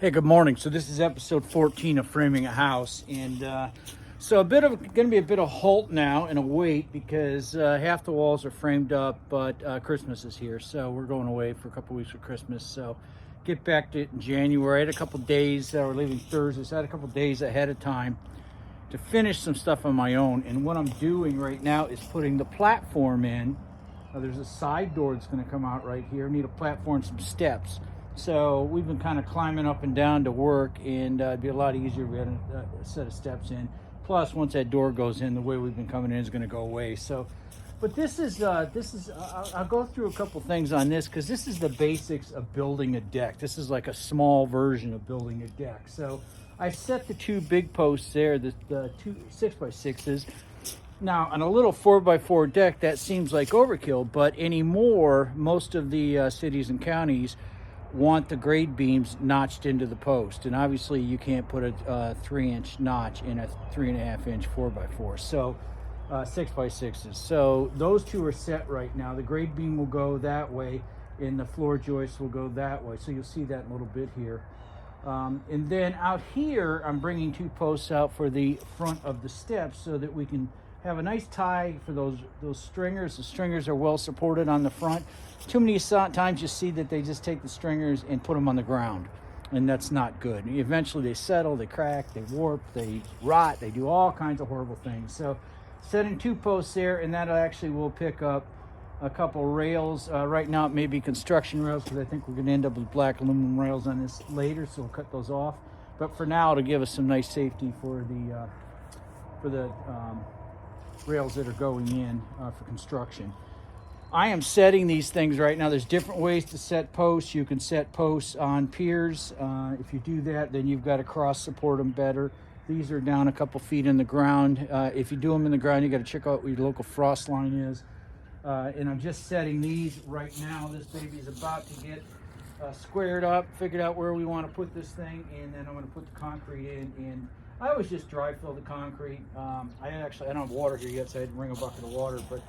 Hey, good morning. So this is episode 14 of Framing a House, and so going to be a bit of halt now and a wait because half the walls are framed up, but Christmas is here, so we're going away for a couple weeks for Christmas. So get back to it in January. I had a couple days. We're leaving Thursday, so I had a couple days ahead of time to finish some stuff on my own. And what I'm doing right now is putting the platform in. There's a side door that's going to come out right here. I need a platform, some steps. So we've been kind of climbing up and down to work, and it'd be a lot easier if we had a set of steps in. Plus, once that door goes in, the way we've been coming in is going to go away. So, but this is I'll go through a couple things on this because this is the basics of building a deck. This is like a small version of building a deck. So I set the two big posts there, the two 6x6s. Now, on a little 4x4 deck, that seems like overkill, but anymore, most of the cities and counties want the grade beams notched into the post, and obviously you can't put a 3-inch notch in a 3.5-inch 4x4, so 6x6s. So those two are set right now. The grade beam will go that way and the floor joist will go that way, so you'll see that in a little bit here. And then out here I'm bringing two posts out for the front of the steps so that we can have a nice tie for those stringers. The stringers are well supported on the front. Too many times you see that they just take the stringers and put them on the ground, and that's not good. Eventually they settle, they crack, they warp, they rot, they do all kinds of horrible things. So setting two posts there, and that actually will pick up a couple rails. Right now it may be construction rails because I think we're going to end up with black aluminum rails on this later, so we'll cut those off. But for now, it'll give us some nice safety for the rails that are going in for construction. I am setting these things right now. There's different ways to set posts. You can set posts on piers. If you do that, then you've got to cross support them better. These are down a couple feet in the ground. If you do them in the ground, you got to check out where your local frost line is. And I'm just setting these right now. This baby is about to get squared up, figured out where we want to put this thing, and then I'm going to put the concrete in. And I always just dry fill the concrete. I don't have water here yet, so I had to bring a bucket of water. But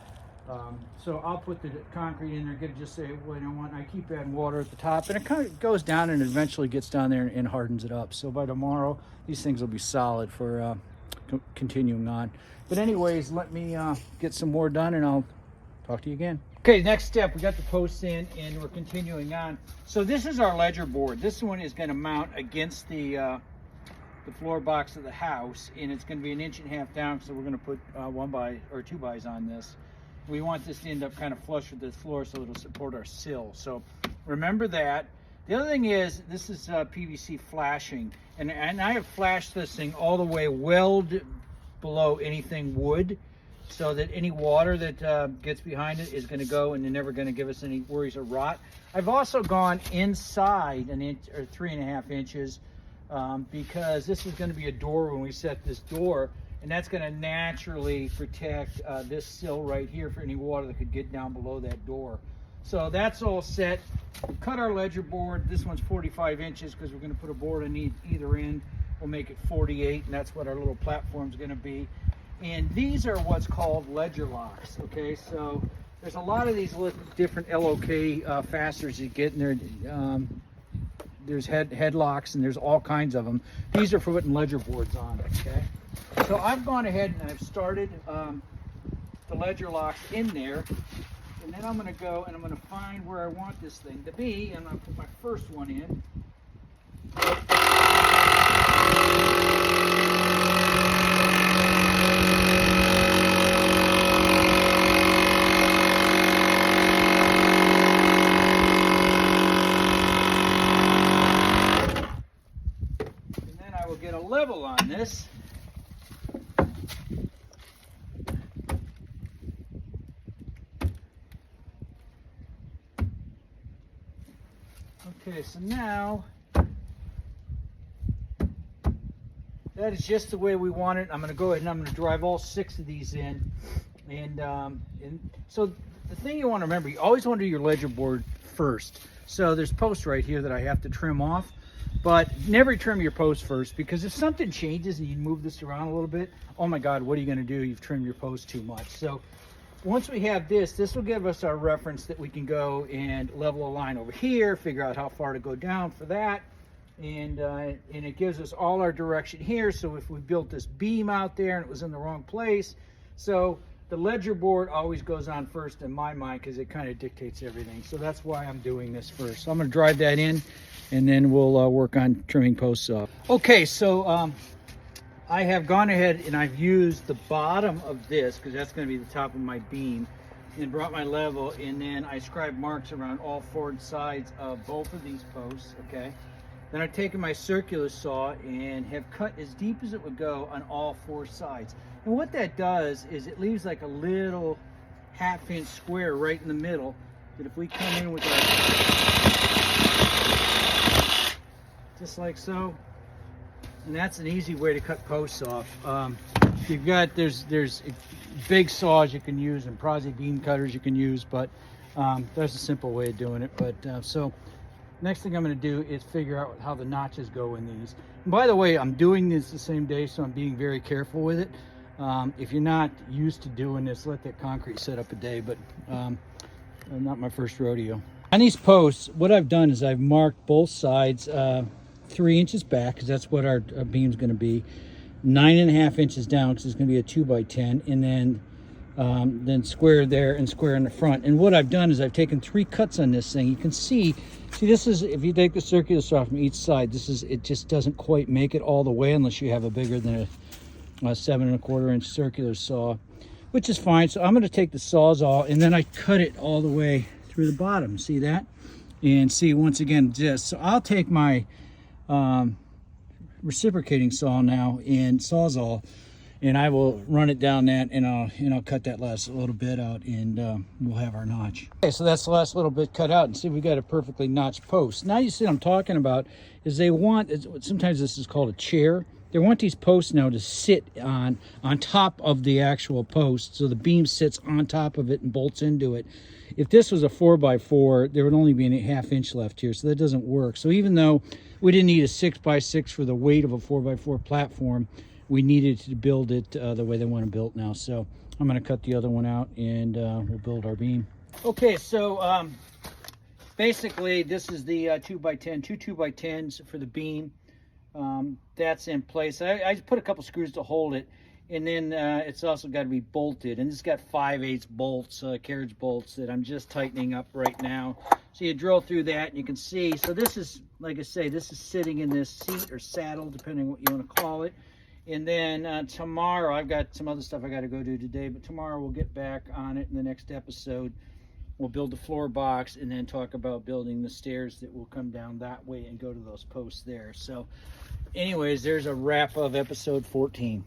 so I'll put the concrete in there, just say what I want. I keep adding water at the top, and it kind of goes down and eventually gets down there and hardens it up. So by tomorrow, these things will be solid for continuing on. But anyways, let me get some more done, and I'll talk to you again. Okay, next step, we got the posts in, and we're continuing on. So this is our ledger board. This one is going to mount against the floor box of the house, and it's going to be 1.5 inches down, so we're going to put 2x on this. We want this to end up kind of flush with the floor so it'll support our sill. So remember that. The other thing is, this is PVC flashing, and I have flashed this thing all the way well below anything wood, so that any water that gets behind it is going to go, and they're never going to give us any worries of rot. I've also gone inside 1 inch or 3.5 inches because this is going to be a door when we set this door, and that's going to naturally protect this sill right here for any water that could get down below that door. So that's all set. We'll cut our ledger board. This one's 45 inches because we're going to put a board on either end. We'll make it 48, and that's what our little platform's going to be. And these are what's called ledger locks. Okay, so there's a lot of these different LOK fasteners you get in there. There's head locks, and there's all kinds of them. These are for putting ledger boards on. Okay. So I've gone ahead and I've started the ledger locks in there, and then I'm going to go and I'm going to find where I want this thing to be, and I'm going to put my first one in. And then I will get a level on this. Okay, so now that is just the way we want it. I'm going to go ahead and I'm going to drive all 6 of these in. And so the thing you want to remember, you always want to do your ledger board first. So there's posts right here that I have to trim off, but never trim your posts first, because if something changes and you move this around a little bit, oh my God, what are you going to do? You've trimmed your post too much. So once we have this will give us our reference that we can go and level a line over here, figure out how far to go down for that. and it gives us all our direction here. So if we built this beam out there and it was in the wrong place, so the ledger board always goes on first in my mind because it kind of dictates everything. So that's why I'm doing this first. So I'm going to drive that in, and then we'll work on trimming posts off. Okay, so I have gone ahead and I've used the bottom of this, because that's going to be the top of my beam, and brought my level, and then I scribed marks around all four sides of both of these posts. Okay, then I've taken my circular saw and have cut as deep as it would go on all four sides. And what that does is it leaves like a little half-inch square right in the middle, that if we come in with our, just like so, and that's an easy way to cut posts off. You've got, there's big saws you can use and Prezi beam cutters you can use, but there's a simple way of doing it. But so next thing I'm going to do is figure out how the notches go in these. And by the way, I'm doing this the same day, so I'm being very careful with it. If you're not used to doing this, let that concrete set up a day, but not my first rodeo. On these posts, what I've done is I've marked both sides 3 inches back, because that's what our beam's going to be, 9.5 inches down, because it's going to be a 2x10, and then square there and square in the front. And what I've done is I've taken 3 cuts on this thing. You can see this is, if you take the circular saw from each side, it just doesn't quite make it all the way unless you have a bigger than a 7.25 inch circular saw, which is fine. So I'm going to take the Sawzall and then I cut it all the way through the bottom. See that? And see, once again, just so I'll take my reciprocating saw now and Sawzall, and I will run it down that, and I'll cut that last little bit out, and we'll have our notch. Okay, so that's the last little bit cut out, and see, we got a perfectly notched post. Now you see what I'm talking about is they want, sometimes this is called a chair. They want these posts now to sit on top of the actual post, so the beam sits on top of it and bolts into it. If this was a 4x4, there would only be a ½ inch left here, so that doesn't work. So even though we didn't need a 6x6 for the weight of a 4x4 platform, we needed to build it the way they want it built now. So I'm going to cut the other one out, and we'll build our beam. Okay, so basically this is the 2x10, two 2x10s for the beam. That's in place. I just put a couple screws to hold it, and then it's also got to be bolted, and it's got 5/8 bolts, carriage bolts, that I'm just tightening up right now. So you drill through that and you can see, so this is, like I say, this is sitting in this seat or saddle, depending on what you want to call it. And then tomorrow, I've got some other stuff I got to go do today, but tomorrow we'll get back on it in the next episode. We'll build the floor box and then talk about building the stairs that will come down that way and go to those posts there. So anyways, there's a wrap of episode 14.